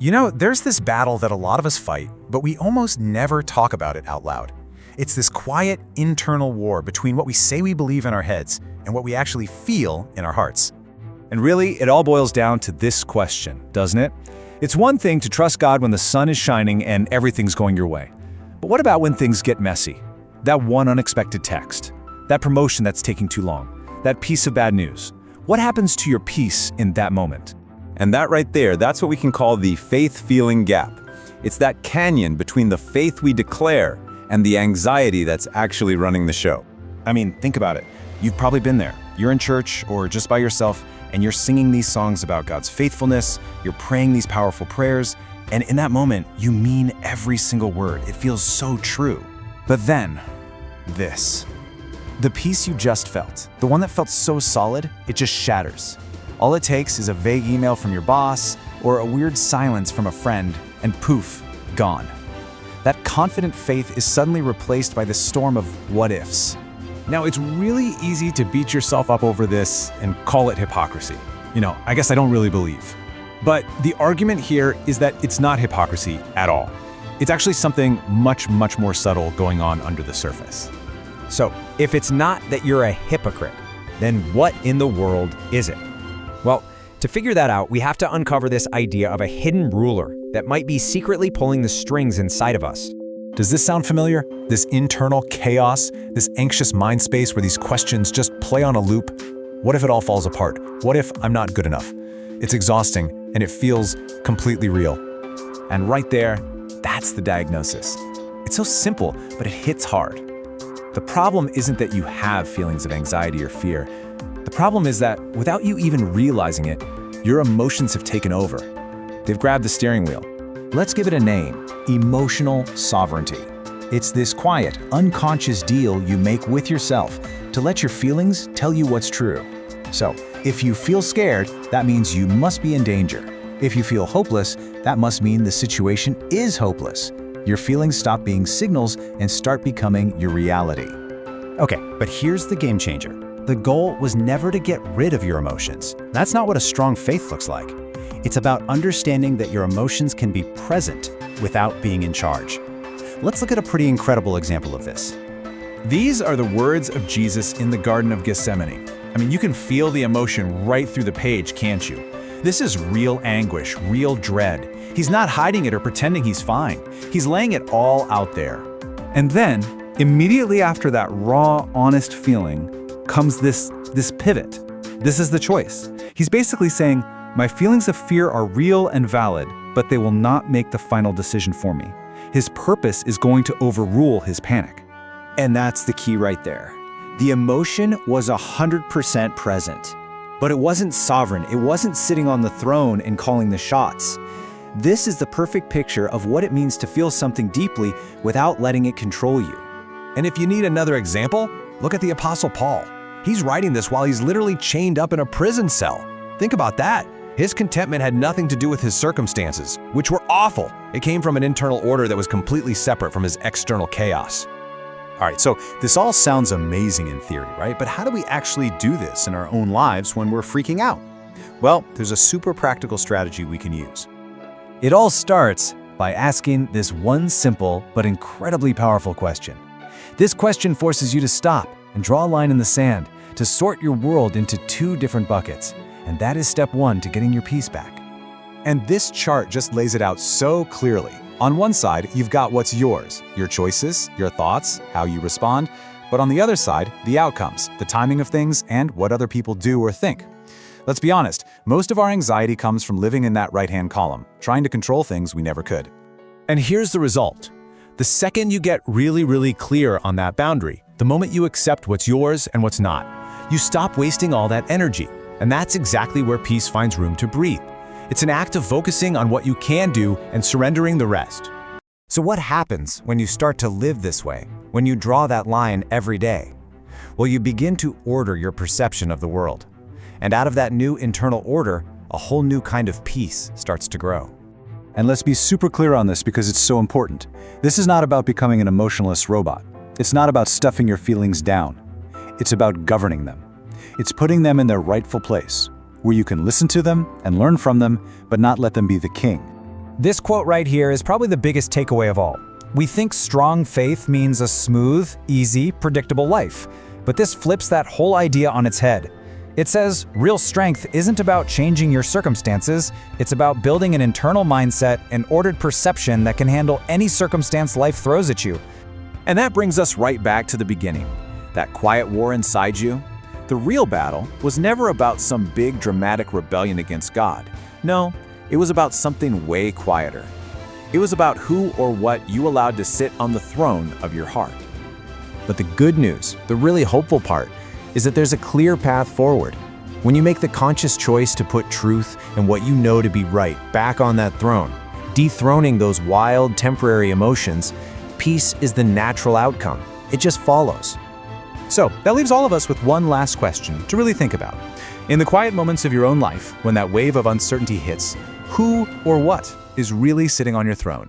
There's this battle that a lot of us fight, but we almost never talk about it out loud. It's this quiet, internal war between what we say we believe in our heads and what we actually feel in our hearts. And really, it all boils down to this question, doesn't it? It's one thing to trust God when the sun is shining and everything's going your way. But what about when things get messy? That one unexpected text, that promotion that's taking too long, that piece of bad news. What happens to your peace in that moment? And that right there, that's what we can call the faith-feeling gap. It's that canyon between the faith we declare and the anxiety that's actually running the show. I mean, think about it. You've probably been there. You're in church or just by yourself, and you're singing these songs about God's faithfulness, you're praying these powerful prayers, and in that moment, you mean every single word. It feels so true. But then, this. The peace you just felt, the one that felt so solid, it just shatters. All it takes is a vague email from your boss or a weird silence from a friend, and poof, gone. That confident faith is suddenly replaced by this storm of what-ifs. Now, it's really easy to beat yourself up over this and call it hypocrisy. I guess I don't really believe. But the argument here is that it's not hypocrisy at all. It's actually something much, much more subtle going on under the surface. So, if it's not that you're a hypocrite, then what in the world is it? Well, to figure that out, we have to uncover this idea of a hidden ruler that might be secretly pulling the strings inside of us. Does this sound familiar? This internal chaos, this anxious mind space where these questions just play on a loop? What if it all falls apart? What if I'm not good enough? It's exhausting, and it feels completely real. And right there, that's the diagnosis. It's so simple, but it hits hard. The problem isn't that you have feelings of anxiety or fear. The problem is that without you even realizing it, your emotions have taken over. They've grabbed the steering wheel. Let's give it a name: emotional sovereignty. It's this quiet, unconscious deal you make with yourself to let your feelings tell you what's true. So, if you feel scared, that means you must be in danger. If you feel hopeless, that must mean the situation is hopeless. Your feelings stop being signals and start becoming your reality. Okay, but here's the game changer. The goal was never to get rid of your emotions. That's not what a strong faith looks like. It's about understanding that your emotions can be present without being in charge. Let's look at a pretty incredible example of this. These are the words of Jesus in the Garden of Gethsemane. You can feel the emotion right through the page, can't you? This is real anguish, real dread. He's not hiding it or pretending he's fine. He's laying it all out there. And then, immediately after that raw, honest feeling, comes this pivot. This is the choice. He's basically saying, my feelings of fear are real and valid, but they will not make the final decision for me. His purpose is going to overrule his panic. And that's the key right there. The emotion was 100% present, but it wasn't sovereign. It wasn't sitting on the throne and calling the shots. This is the perfect picture of what it means to feel something deeply without letting it control you. And if you need another example, look at the Apostle Paul. He's writing this while he's literally chained up in a prison cell. Think about that. His contentment had nothing to do with his circumstances, which were awful. It came from an internal order that was completely separate from his external chaos. All right, so this all sounds amazing in theory, right? But how do we actually do this in our own lives when we're freaking out? Well, there's a super practical strategy we can use. It all starts by asking this one simple but incredibly powerful question. This question forces you to stop and draw a line in the sand, to sort your world into two different buckets. And that is step one to getting your peace back. And this chart just lays it out so clearly. On one side, you've got what's yours, your choices, your thoughts, how you respond. But on the other side, the outcomes, the timing of things, and what other people do or think. Let's be honest, most of our anxiety comes from living in that right-hand column, trying to control things we never could. And here's the result. The second you get really clear on that boundary, the moment you accept what's yours and what's not, you stop wasting all that energy. And that's exactly where peace finds room to breathe. It's an act of focusing on what you can do and surrendering the rest. So what happens when you start to live this way, when you draw that line every day? Well, you begin to order your perception of the world. And out of that new internal order, a whole new kind of peace starts to grow. And let's be super clear on this because it's so important. This is not about becoming an emotionless robot. It's not about stuffing your feelings down. It's about governing them. It's putting them in their rightful place, where you can listen to them and learn from them, but not let them be the king. This quote right here is probably the biggest takeaway of all. We think strong faith means a smooth, easy, predictable life, but this flips that whole idea on its head. It says real strength isn't about changing your circumstances, it's about building an internal mindset and ordered perception that can handle any circumstance life throws at you. And that brings us right back to the beginning. That quiet war inside you. The real battle was never about some big dramatic rebellion against God. No, it was about something way quieter. It was about who or what you allowed to sit on the throne of your heart. But the good news, the really hopeful part, is that there's a clear path forward. When you make the conscious choice to put truth and what you know to be right back on that throne, dethroning those wild, temporary emotions, peace is the natural outcome. It just follows. So, that leaves all of us with one last question to really think about. In the quiet moments of your own life, when that wave of uncertainty hits, who or what is really sitting on your throne?